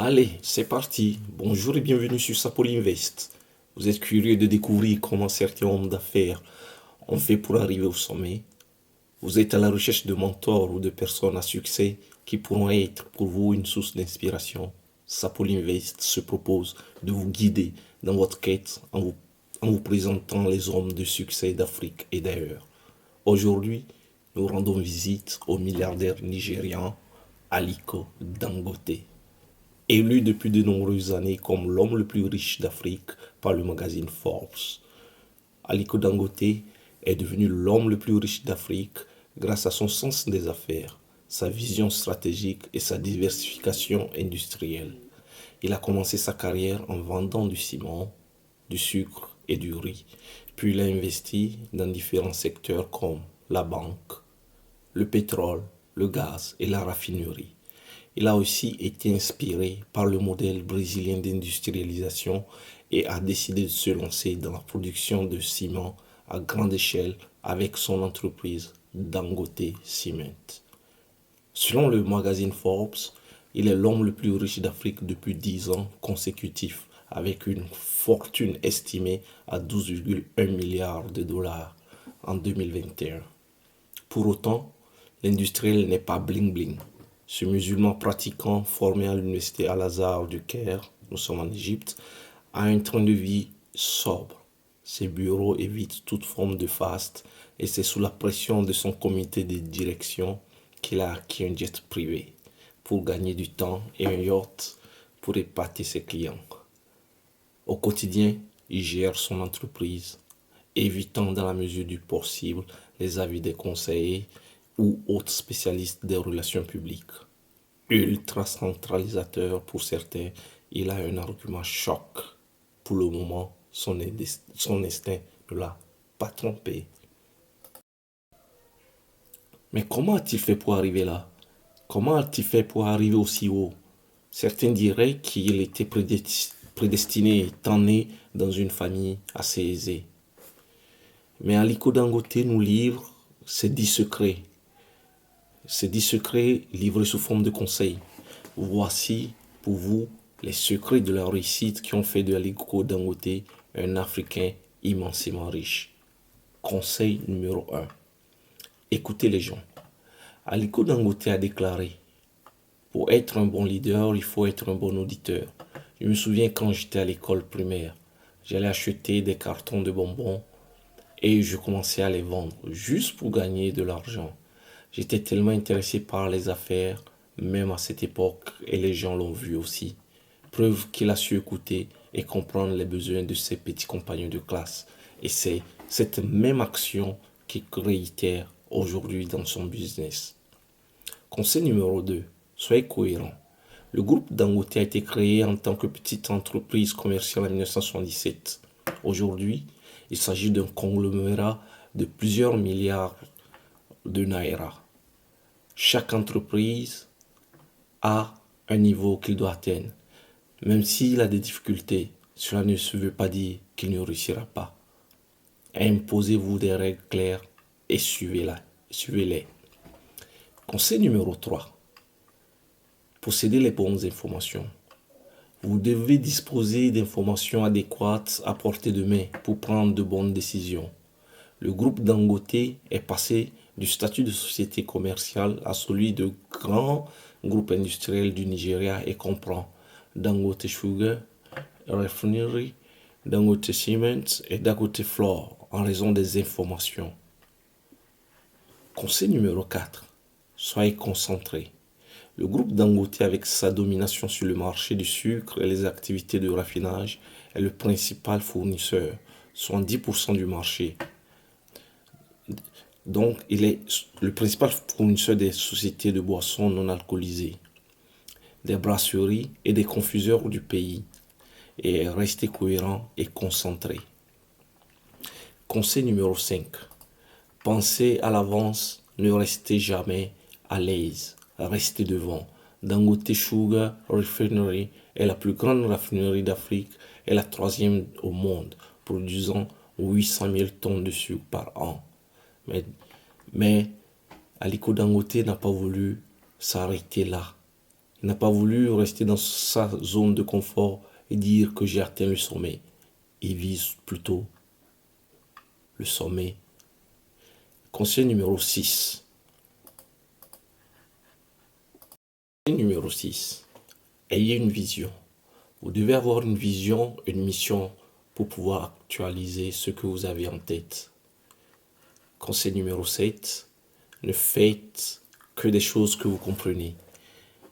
Allez, c'est parti. Bonjour et bienvenue sur Sapoli Invest. Vous êtes curieux de découvrir comment certains hommes d'affaires ont fait pour arriver au sommet? Vous êtes à la recherche de mentors ou de personnes à succès qui pourront être pour vous une source d'inspiration? Sapoli Invest se propose de vous guider dans votre quête en vous présentant les hommes de succès d'Afrique et d'ailleurs. Aujourd'hui, nous rendons visite au milliardaire nigérian Aliko Dangote. Élu depuis de nombreuses années comme l'homme le plus riche d'Afrique par le magazine Forbes, Aliko Dangote est devenu l'homme le plus riche d'Afrique grâce à son sens des affaires, sa vision stratégique et sa diversification industrielle. Il a commencé sa carrière en vendant du ciment, du sucre et du riz, puis il a investi dans différents secteurs comme la banque, le pétrole, le gaz et la raffinerie. Il a aussi été inspiré par le modèle brésilien d'industrialisation et a décidé de se lancer dans la production de ciment à grande échelle avec son entreprise Dangote Cement. Selon le magazine Forbes, il est l'homme le plus riche d'Afrique depuis 10 ans consécutifs avec une fortune estimée à 12,1 milliards de dollars en 2021. Pour autant, l'industriel n'est pas bling bling. Ce musulman pratiquant, formé à l'université Al-Azhar du Caire, nous sommes en Égypte, a un train de vie sobre. Ses bureaux évitent toute forme de faste et c'est sous la pression de son comité de direction qu'il a acquis un jet privé pour gagner du temps et un yacht pour épater ses clients. Au quotidien, il gère son entreprise, évitant dans la mesure du possible les avis des conseillers ou autres spécialistes des relations publiques. Ultra centralisateur pour certains, il a un argument choc. Pour le moment, son instinct ne l'a pas trompé. Mais comment a-t-il fait pour arriver là? Comment a-t-il fait pour arriver aussi haut? Certains diraient qu'il était prédestiné étant né dans une famille assez aisée. Mais Aliko Dangote nous livre ses 10 secrets. Ces 10 secrets livrés sous forme de conseils. Voici pour vous les secrets de la réussite qui ont fait de Aliko Dangote un Africain immensément riche. Conseil numéro 1. Écoutez les gens. Aliko Dangote a déclaré: pour être un bon leader, il faut être un bon auditeur. Je me souviens quand j'étais à l'école primaire, j'allais acheter des cartons de bonbons et je commençais à les vendre juste pour gagner de l'argent. J'étais tellement intéressé par les affaires, même à cette époque, et les gens l'ont vu aussi. Preuve qu'il a su écouter et comprendre les besoins de ses petits compagnons de classe. Et c'est cette même action qu'il réitère aujourd'hui dans son business. Conseil numéro 2. Soyez cohérent. Le groupe Dangote a été créé en tant que petite entreprise commerciale en 1977. Aujourd'hui, il s'agit d'un conglomérat de plusieurs milliards de naira. Chaque entreprise a un niveau qu'il doit atteindre. Même s'il a des difficultés, cela ne veut pas dire qu'il ne réussira pas. Imposez-vous des règles claires et suivez-les. Conseil numéro 3. Possédez les bonnes informations. Vous devez disposer d'informations adéquates à portée de main pour prendre de bonnes décisions. Le groupe Dangote est passé du statut de société commerciale à celui de grand groupe industriel du Nigeria et comprend Dangote Sugar, Refinery, Dangote Cement et Dangote Flour en raison des informations. Conseil numéro 4. Soyez concentrés. Le groupe Dangote, avec sa domination sur le marché du sucre et les activités de raffinage, est le principal fournisseur, soit 10% du marché. Donc, il est le principal fournisseur des sociétés de boissons non alcoolisées, des brasseries et des confiseurs du pays. Et restez cohérent et concentré. Conseil numéro 5. Pensez à l'avance, ne restez jamais à l'aise. Restez devant. Dangote Sugar Refinery est la plus grande raffinerie d'Afrique et la troisième au monde, produisant 800 000 tonnes de sucre par an. Mais Aliko Dangote n'a pas voulu s'arrêter là. Il n'a pas voulu rester dans sa zone de confort et dire que j'ai atteint le sommet. Il vise plutôt le sommet. Conseil numéro 6. Numéro 6. Ayez une vision. Vous devez avoir une vision, une mission pour pouvoir actualiser ce que vous avez en tête. Conseil numéro 7. Ne faites que des choses que vous comprenez.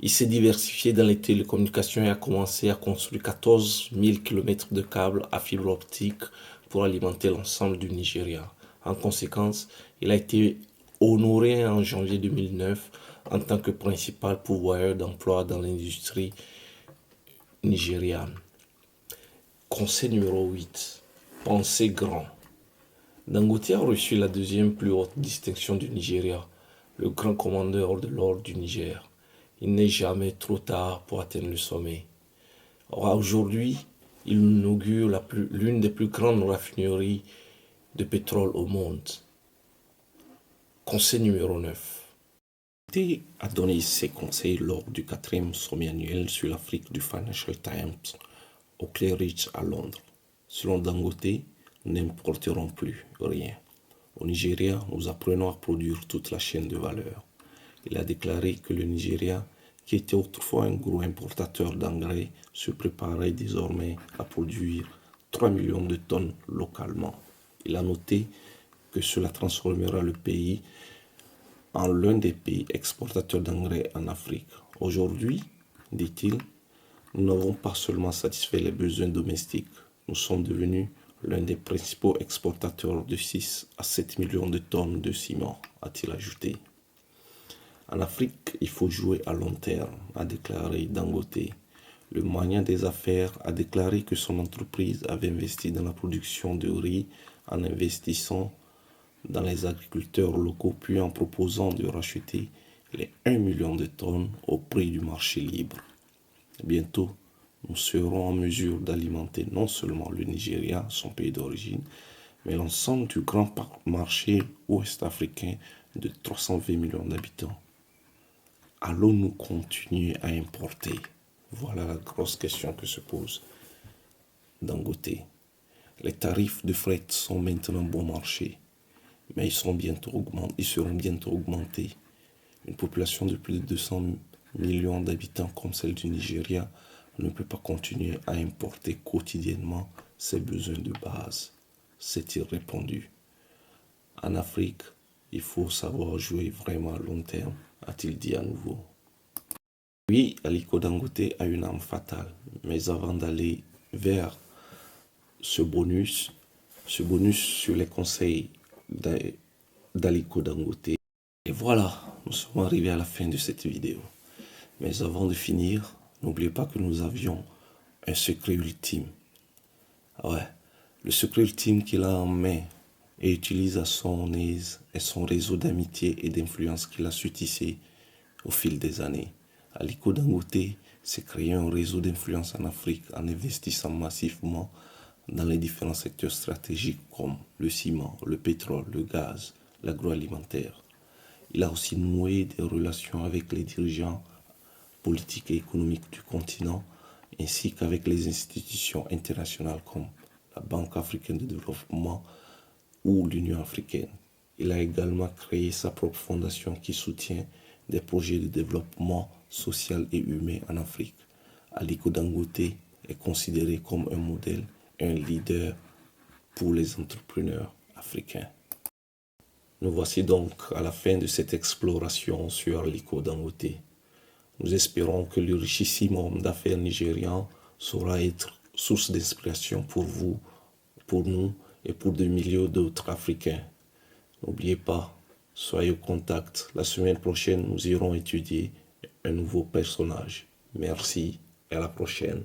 Il s'est diversifié dans les télécommunications et a commencé à construire 14 000 km de câbles à fibre optique pour alimenter l'ensemble du Nigeria. En conséquence, il a été honoré en janvier 2009 en tant que principal pourvoyeur d'emplois dans l'industrie nigériane. Conseil numéro 8. Pensez grand. Dangote a reçu la deuxième plus haute distinction du Nigeria, le grand commandeur de l'ordre du Niger. Il n'est jamais trop tard pour atteindre le sommet. Or, aujourd'hui, il inaugure l'une des plus grandes raffineries de pétrole au monde. Conseil numéro 9. Il a donné ses conseils lors du 4e sommet annuel sur l'Afrique du Financial Times au Claridge à Londres. Selon Dangote, nous n'importerons plus rien. Au Nigeria, nous apprenons à produire toute la chaîne de valeur. Il a déclaré que le Nigeria, qui était autrefois un gros importateur d'engrais, se préparait désormais à produire 3 millions de tonnes localement. Il a noté que cela transformera le pays en l'un des pays exportateurs d'engrais en Afrique. Aujourd'hui, dit-il, nous n'avons pas seulement satisfait les besoins domestiques, nous sommes devenus l'un des principaux exportateurs de 6 à 7 millions de tonnes de ciment, a-t-il ajouté. En Afrique, il faut jouer à long terme, a déclaré Dangote. Le moyen des affaires a déclaré que son entreprise avait investi dans la production de riz en investissant dans les agriculteurs locaux puis en proposant de racheter les 1 million de tonnes au prix du marché libre. Bientôt, nous serons en mesure d'alimenter non seulement le Nigeria, son pays d'origine, mais l'ensemble du grand marché ouest-africain de 320 millions d'habitants. Allons-nous continuer à importer? Voilà la grosse question que se pose Dangote. Les tarifs de fret sont maintenant bon marché, mais ils seront bientôt augmentés. Une population de plus de 200 millions d'habitants comme celle du Nigeria ne peut pas continuer à importer quotidiennement ses besoins de base. C'est-il répondu. En Afrique, il faut savoir jouer vraiment à long terme, a-t-il dit à nouveau. Oui, Aliko Dangote a une âme fatale, mais avant d'aller vers ce bonus sur les conseils d'Aliko Dangote. Et voilà, nous sommes arrivés à la fin de cette vidéo. Mais avant de finir, n'oubliez pas que nous avions un secret ultime. Ouais, le secret ultime qu'il a en main et utilise à son aise est son réseau d'amitié et d'influence qu'il a su tisser au fil des années. Aliko Dangote s'est créé un réseau d'influence en Afrique en investissant massivement dans les différents secteurs stratégiques comme le ciment, le pétrole, le gaz, l'agroalimentaire. Il a aussi noué des relations avec les dirigeants politiques et économiques du continent, ainsi qu'avec les institutions internationales comme la Banque africaine de développement ou l'Union africaine. Il a également créé sa propre fondation qui soutient des projets de développement social et humain en Afrique. Aliko Dangote est considéré comme un modèle, un leader pour les entrepreneurs africains. Nous voici donc à la fin de cette exploration sur Aliko Dangote. Nous espérons que le richissime homme d'affaires nigérian saura être source d'inspiration pour vous, pour nous et pour des milliers d'autres Africains. N'oubliez pas, soyez au contact. La semaine prochaine, nous irons étudier un nouveau personnage. Merci et à la prochaine.